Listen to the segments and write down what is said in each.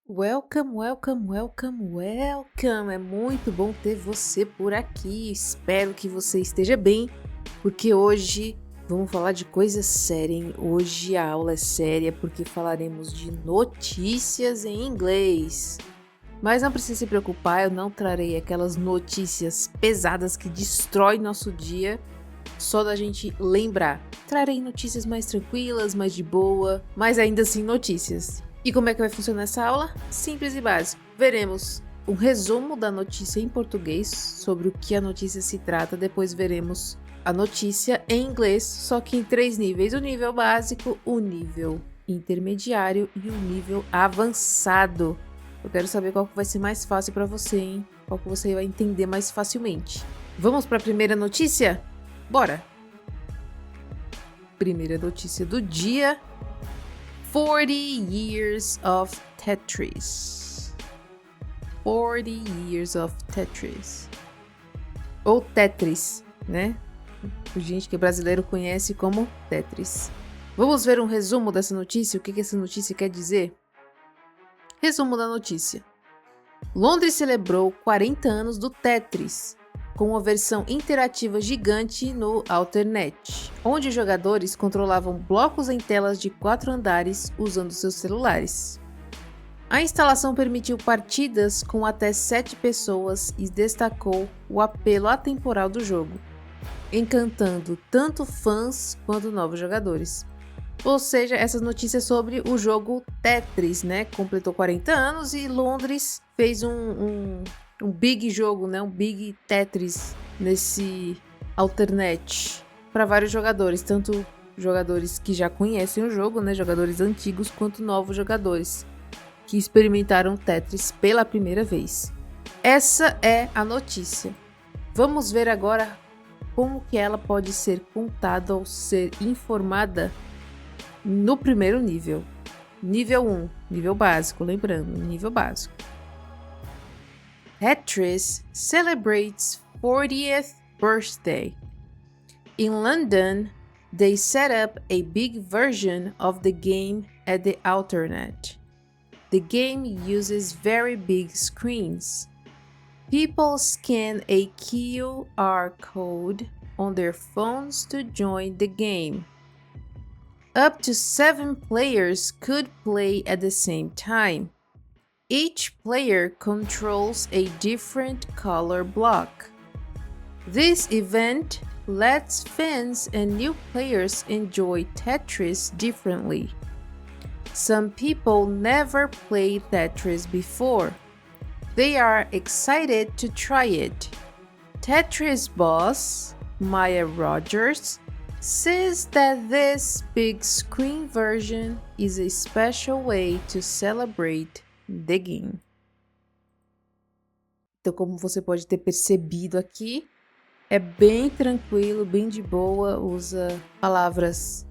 Welcome, welcome, welcome, welcome! É muito bom ter você por aqui. Espero que você esteja bem, porque hoje vamos falar de coisa séria, hein? Hoje a aula é séria porque falaremos de notícias em inglês. Mas não precisa se preocupar, eu não trarei aquelas notícias pesadas que destroem nosso dia só da gente lembrar. Trarei notícias mais tranquilas, mais de boa, mas ainda assim notícias. E como é que vai funcionar essa aula? Simples e básico. Veremos um resumo da notícia em português, sobre o que a notícia se trata, depois veremos a notícia em inglês, só que em 3 níveis: o nível básico, o nível intermediário e o nível avançado. Eu quero saber qual que vai ser mais fácil para você, hein? Qual que você vai entender mais facilmente. Vamos para a primeira notícia? Bora! Primeira notícia do dia: 40 years of Tetris. 40 years of Tetris. Ou Tetris, né? A gente que é brasileiro conhece como Tetris. Vamos ver um resumo dessa notícia? O que essa notícia quer dizer? Resumo da notícia: Londres celebrou 40 anos do Tetris, com uma versão interativa gigante no Alternet, onde os jogadores controlavam blocos em telas de 4 andares usando seus celulares. A instalação permitiu partidas com até 7 pessoas e destacou o apelo atemporal do jogo, encantando tanto fãs quanto novos jogadores. Ou seja, essa notícia é sobre o jogo Tetris, né? Completou 40 anos e Londres fez um big jogo, né? Um big Tetris nesse Alternet para vários jogadores, tanto jogadores que já conhecem o jogo, né? Jogadores antigos, quanto novos jogadores que experimentaram Tetris pela primeira vez. Essa é a notícia. Vamos ver agora como que ela pode ser contada ou ser informada no primeiro nível. Nível 1, nível básico, lembrando, nível básico. Tetris celebrates 40th birthday. In London, they set up a big version of the game at the Alternet. The game uses very big screens. People scan a QR code on their phones to join the game. Up to 7 players could play at the same time. Each player controls a different color block. This event lets fans and new players enjoy Tetris differently. Some people never played Tetris before. They are excited to try it. Tetris boss, Maya Rogers, says that this big screen version is a special way to celebrate the game. Então, como você pode ter percebido aqui, é bem tranquilo, bem de boa, usa palavras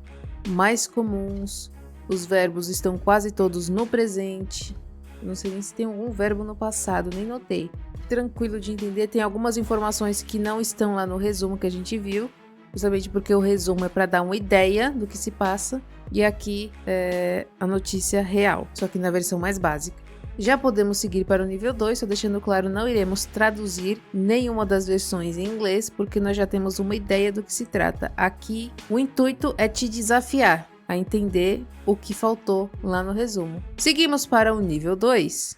mais comuns, os verbos estão quase todos no presente. Não sei nem se tem algum verbo no passado, nem notei. Tranquilo de entender, tem algumas informações que não estão lá no resumo que a gente viu, justamente porque o resumo é para dar uma ideia do que se passa, e aqui é a notícia real, só que na versão mais básica. Já podemos seguir para o nível 2, só deixando claro, não iremos traduzir nenhuma das versões em inglês, porque nós já temos uma ideia do que se trata. Aqui, o intuito é te desafiar a entender o que faltou lá no resumo. Seguimos para o nível 2.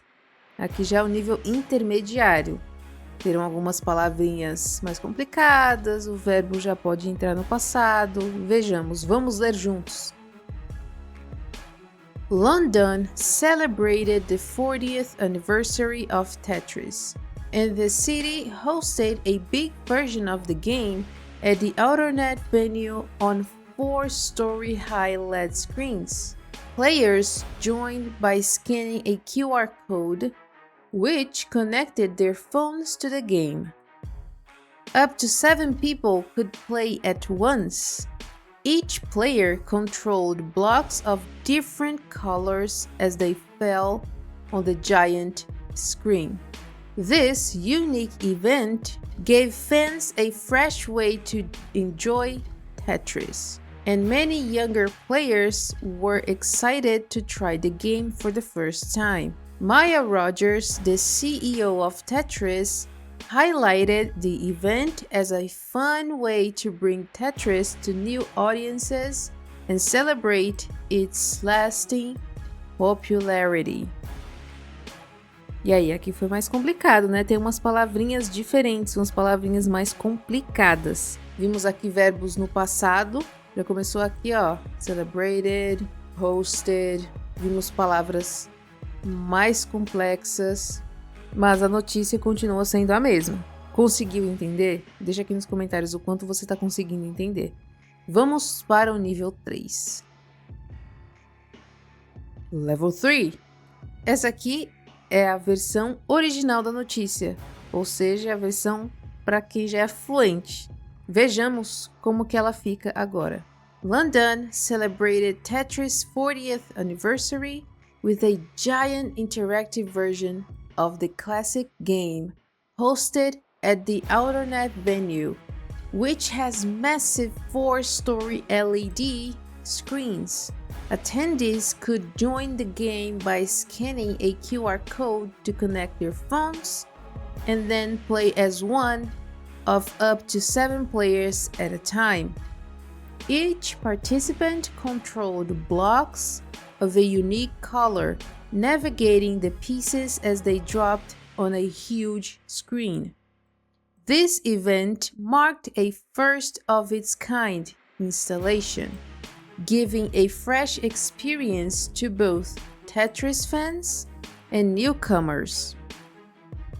Aqui já é o nível intermediário. Terão algumas palavrinhas mais complicadas, o verbo já pode entrar no passado. Vejamos, vamos ler juntos. London celebrated the 40th anniversary of Tetris, and the city hosted a big version of the game at the Alternet venue on 4-story high LED screens. Players joined by scanning a QR code, which connected their phones to the game. Up to 7 people could play at once. Each player controlled blocks of different colors as they fell on the giant screen. This unique event gave fans a fresh way to enjoy Tetris, and many younger players were excited to try the game for the first time. Maya Rogers, the CEO of Tetris, highlighted the event as a fun way to bring Tetris to new audiences and celebrate its lasting popularity. E aí, aqui foi mais complicado, né? Tem umas palavrinhas diferentes, umas palavrinhas mais complicadas. Vimos aqui verbos no passado, já começou aqui, ó, celebrated, hosted. Vimos palavras mais complexas, mas a notícia continua sendo a mesma. Conseguiu entender? Deixa aqui nos comentários o quanto você está conseguindo entender. Vamos para o nível 3. Level 3. Essa aqui é a versão original da notícia, ou seja, a versão para quem já é fluente. Vejamos como que ela fica agora. London celebrated Tetris 40th anniversary with a giant interactive version of the classic game hosted at the Outernet venue, which has massive 4-story LED screens. Attendees could join the game by scanning a QR code to connect their phones and then play as one of up to 7 players at a time. Each participant controlled blocks of a unique color, navigating the pieces as they dropped on a huge screen. This event marked a first-of-its-kind installation, giving a fresh experience to both Tetris fans and newcomers,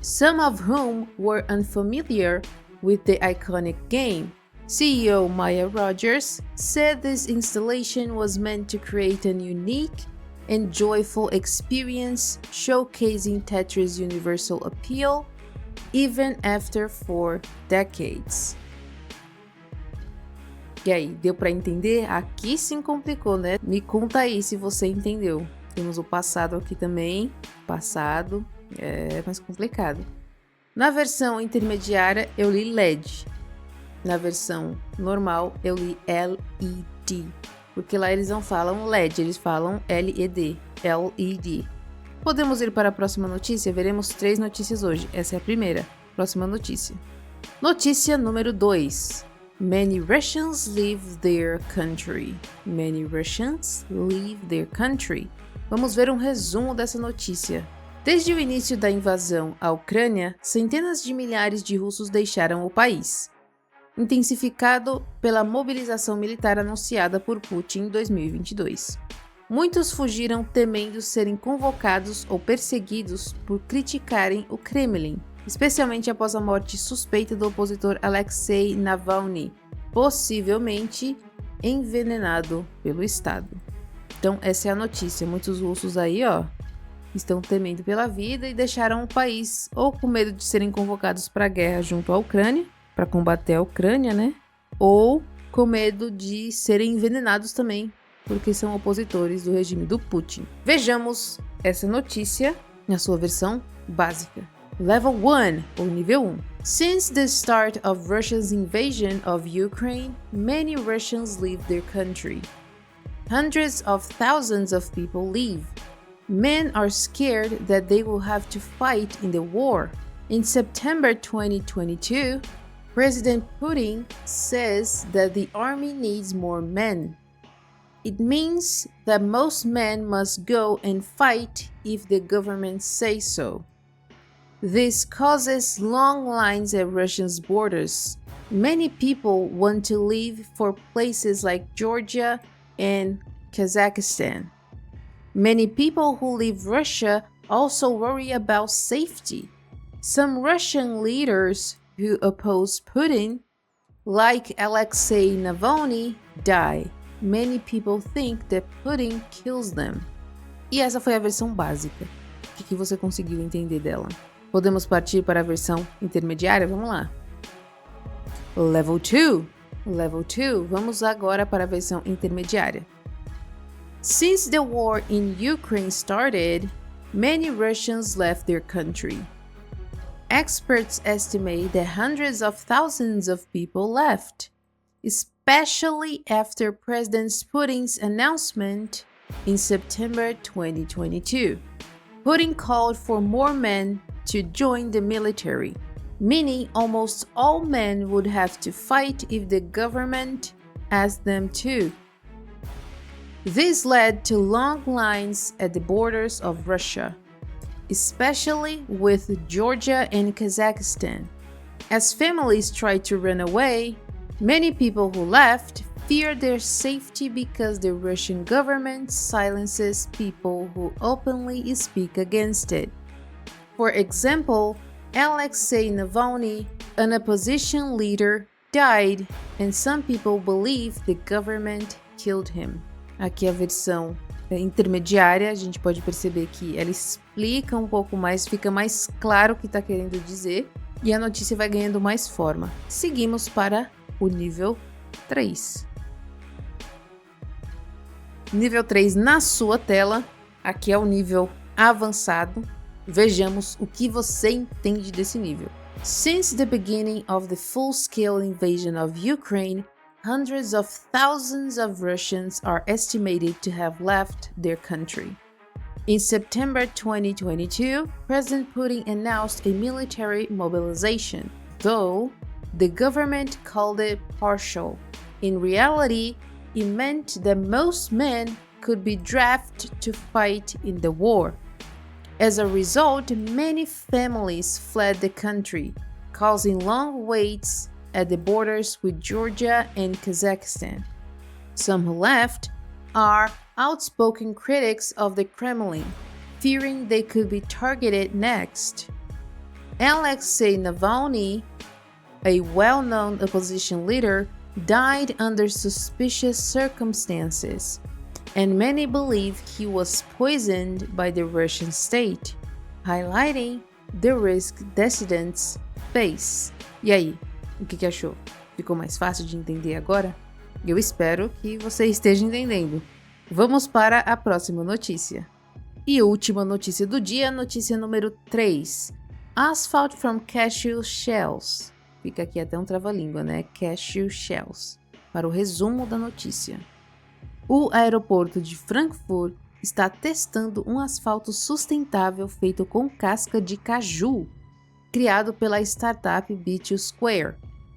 some of whom were unfamiliar with the iconic game. CEO Maya Rogers said this installation was meant to create an unique and joyful experience showcasing Tetris' universal appeal even after 4 decades. E aí, deu para entender? Aqui sim complicou, né? Me conta aí se você entendeu. Temos o passado aqui também. Passado é mais complicado. Na versão intermediária, eu li LED. Na versão normal, eu li LED. Porque lá eles não falam LED, eles falam LED. LED. Podemos ir para a próxima notícia? Veremos 3 notícias hoje. Essa é a primeira. Próxima notícia. Notícia número 2. Many Russians leave their country. Many Russians leave their country. Vamos ver um resumo dessa notícia. Desde o início da invasão à Ucrânia, centenas de milhares de russos deixaram o país, intensificado pela mobilização militar anunciada por Putin em 2022. Muitos fugiram temendo serem convocados ou perseguidos por criticarem o Kremlin, especialmente após a morte suspeita do opositor Alexei Navalny, possivelmente envenenado pelo Estado. Então, essa é a notícia. Muitos russos aí, ó, estão temendo pela vida e deixaram o país ou com medo de serem convocados para a guerra junto à Ucrânia, para combater a Ucrânia, né? Ou com medo de serem envenenados também, porque são opositores do regime do Putin. Vejamos essa notícia na sua versão básica. Level 1, ou nível 1. Since the start of Russia's invasion of Ukraine, many Russians leave their country. Hundreds of thousands of people leave. Men are scared that they will have to fight in the war. In September 2022, President Putin says that the army needs more men. It means that most men must go and fight if the government says so. This causes long lines at Russia's borders. Many people want to leave for places like Georgia and Kazakhstan. Many people who leave Russia also worry about safety. Some Russian leaders who oppose Putin, like Alexei Navalny, die. Many people think that Putin kills them. E essa foi a versão básica. O que você conseguiu entender dela? Podemos partir para a versão intermediária? Vamos lá. Level 2. Level 2. Vamos agora para a versão intermediária. Since the war in Ukraine started, many Russians left their country. Experts estimate that hundreds of thousands of people left, especially after President Putin's announcement in September 2022. Putin called for more men to join the military, meaning almost all men would have to fight if the government asked them to. This led to long lines at the borders of Russia, especially with Georgia and Kazakhstan. As families tried to run away, many people who left feared their safety because the Russian government silences people who openly speak against it. For example, Alexei Navalny, an opposition leader, died, and some people believe the government killed him. Aqui a versão intermediária, a gente pode perceber que ela explica um pouco mais, fica mais claro o que está querendo dizer, e a notícia vai ganhando mais forma. Seguimos para o nível 3. Nível 3 na sua tela, aqui é o nível avançado. Vejamos o que você entende desse nível. Since the beginning of the full-scale invasion of Ukraine, hundreds of thousands of Russians are estimated to have left their country. In September 2022, President Putin announced a military mobilization, though the government called it partial. In reality, it meant that most men could be drafted to fight in the war. As a result, many families fled the country, causing long waits at the borders with Georgia and Kazakhstan. Some who left are outspoken critics of the Kremlin, fearing they could be targeted next. Alexei Navalny, a well-known opposition leader, died under suspicious circumstances, and many believe he was poisoned by the Russian state, highlighting the risk dissidents face. E aí, o que achou? Ficou mais fácil de entender agora? Eu espero que você esteja entendendo. Vamos para a próxima notícia. E última notícia do dia, notícia número 3. Asphalt from cashew shells. Fica aqui até um trava-língua, né? Cashew shells. Para o resumo da notícia. O aeroporto de Frankfurt está testando um asfalto sustentável feito com casca de caju, criado pela startup B2Square,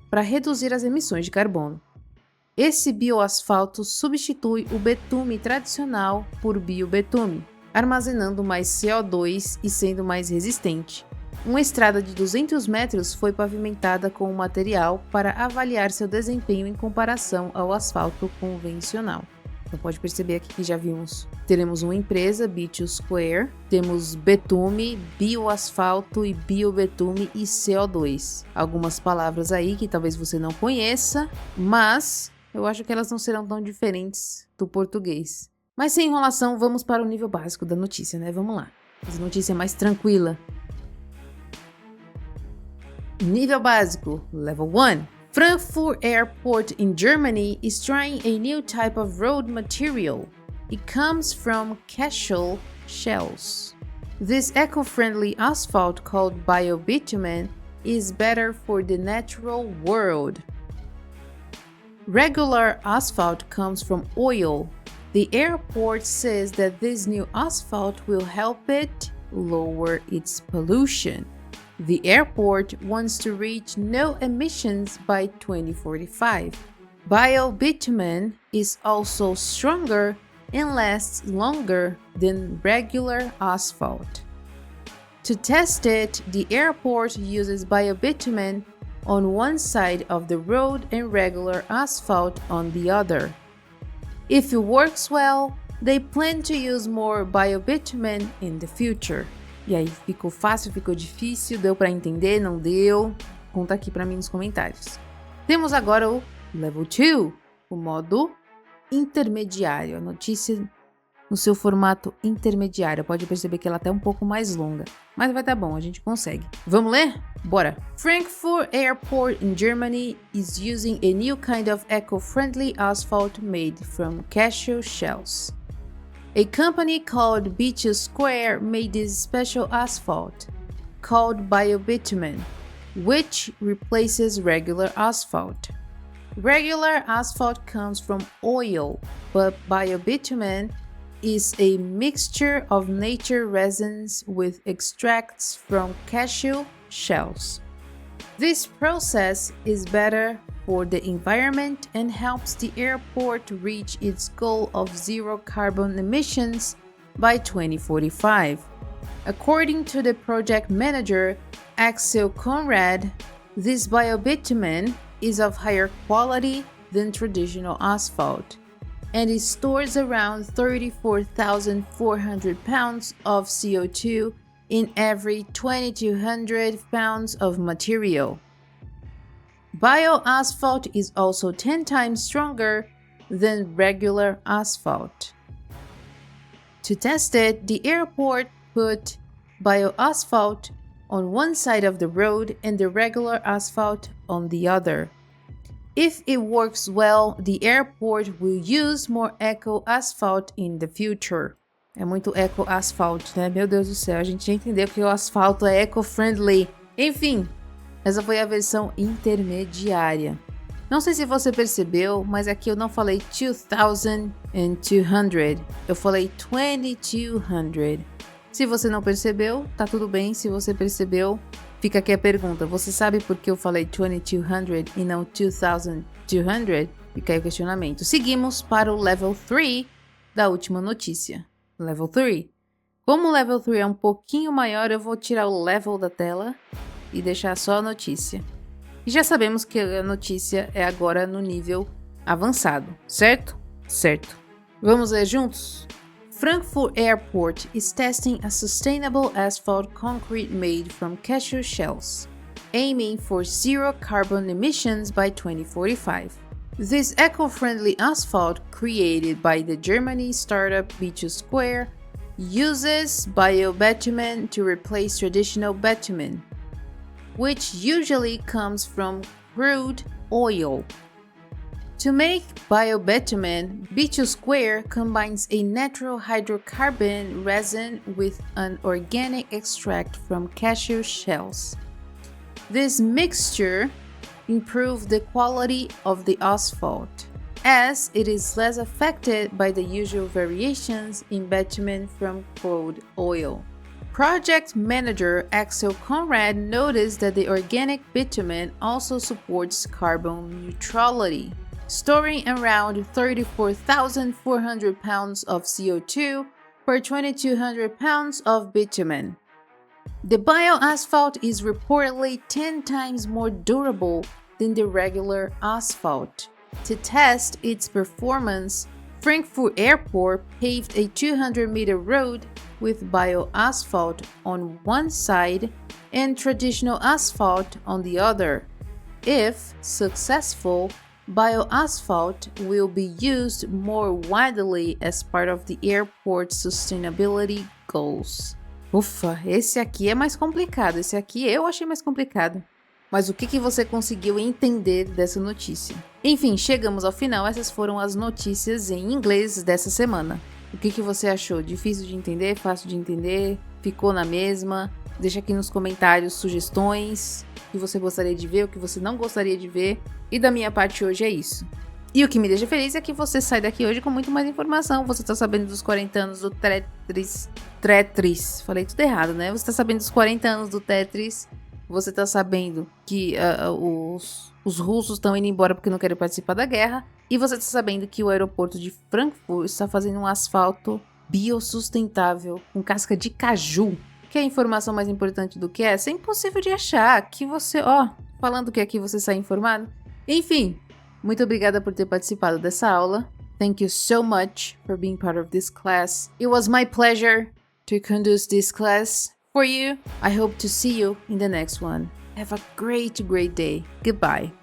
para reduzir as emissões de carbono. Esse bioasfalto substitui o betume tradicional por biobetume, armazenando mais CO2 e sendo mais resistente. Uma estrada de 200 metros foi pavimentada com o material para avaliar seu desempenho em comparação ao asfalto convencional. Então pode perceber aqui que já vimos, teremos uma empresa, B2Square, temos betume, bioasfalto e biobetume e CO2. Algumas palavras aí que talvez você não conheça, mas eu acho que elas não serão tão diferentes do português. Mas sem enrolação, vamos para o nível básico da notícia, né? Vamos lá. Essa notícia é mais tranquila. Nível básico, Level 1. Frankfurt Airport in Germany is trying a new type of road material. It comes from cashew shells. This eco-friendly asphalt called biobitumen is better for the natural world. Regular asphalt comes from oil. The airport says that this new asphalt will help it lower its pollution. The airport wants to reach no emissions by 2045. Biobitumen is also stronger and lasts longer than regular asphalt. To test it, the airport uses biobitumen on one side of the road and regular asphalt on the other. If it works well, they plan to use more biobitumen in the future. E aí, ficou fácil, ficou difícil, deu para entender, não deu? Conta aqui para mim nos comentários. Temos agora o Level 2, o modo intermediário. A notícia no seu formato intermediário. Pode perceber que ela tá um pouco mais longa, mas vai tá bom, a gente consegue. Vamos ler? Bora! Frankfurt Airport in Germany is using a new kind of eco-friendly asphalt made from cashew shells. A company called B2Square made this special asphalt, called biobitumen, which replaces regular asphalt. Regular asphalt comes from oil, but biobitumen is a mixture of nature resins with extracts from cashew shells. This process is better for the environment and helps the airport reach its goal of zero carbon emissions by 2045. According to the project manager, Axel Conrad, this biobitumen is of higher quality than traditional asphalt, and it stores around 34,400 pounds of CO2 in every 2,200 pounds of material. Bio-asphalt is also 10 times stronger than regular asphalt. To test it, the airport put bio-asphalt on one side of the road and the regular asphalt on the other. If it works well, the airport will use more eco-asphalt in the future. É muito eco-asphalt, né? Meu Deus do céu, a gente já entendeu que o asfalto é eco-friendly. Enfim, essa foi a versão intermediária. Não sei se você percebeu, mas aqui eu não falei 2,200. Eu falei 2,200. Se você não percebeu, tá tudo bem. Se você percebeu, fica aqui a pergunta. Você sabe por que eu falei 2,200 e não 2,200? Fica aí o questionamento. Seguimos para o Level 3 da última notícia. Level 3. Como o Level 3 é um pouquinho maior, eu vou tirar o level da tela e deixar só a notícia. E já sabemos que a notícia é agora no nível avançado, certo? Certo. Vamos ler juntos? Frankfurt Airport is testing a sustainable asphalt concrete made from cashew shells, aiming for zero carbon emissions by 2045. This eco-friendly asphalt, created by the German startup B2 Square, uses biobitumen to replace traditional bitumen, which usually comes from crude oil. To make biobitumen, B2 Square combines a natural hydrocarbon resin with an organic extract from cashew shells. This mixture improves the quality of the asphalt, as it is less affected by the usual variations in bitumen from crude oil. Project manager Axel Conrad noticed that the organic bitumen also supports carbon neutrality, storing around 34,400 pounds of CO2 per 2,200 pounds of bitumen. The bio-asphalt is reportedly 10 times more durable than the regular asphalt. To test its performance, Frankfurt Airport paved a 200-meter road with bio-asphalt on one side and traditional asphalt on the other. If successful, bio-asphalt will be used more widely as part of the airport's sustainability goals. Ufa, esse aqui é mais complicado. Esse aqui eu achei mais complicado. Mas o que você conseguiu entender dessa notícia? Enfim, chegamos ao final. Essas foram as notícias em inglês dessa semana. O que você achou? Difícil de entender? Fácil de entender? Ficou na mesma? Deixa aqui nos comentários sugestões, o que você gostaria de ver, o que você não gostaria de ver. E da minha parte hoje é isso. E o que me deixa feliz é que você sai daqui hoje com muito mais informação. Você tá sabendo dos 40 anos do Tetris. Falei tudo errado, né? Você tá sabendo dos 40 anos do Tetris. Você tá sabendo que os russos estão indo embora porque não querem participar da guerra. E você tá sabendo que o aeroporto de Frankfurt está fazendo um asfalto biossustentável com casca de caju. Que é a informação mais importante do que essa? É impossível de achar. Que você, falando que aqui você sai informado. Enfim, muito obrigada por ter participado dessa aula. Thank you so much for being part of this class. It was my pleasure to conduct this class for you. I hope to see you in the next one. Have a great day. Goodbye.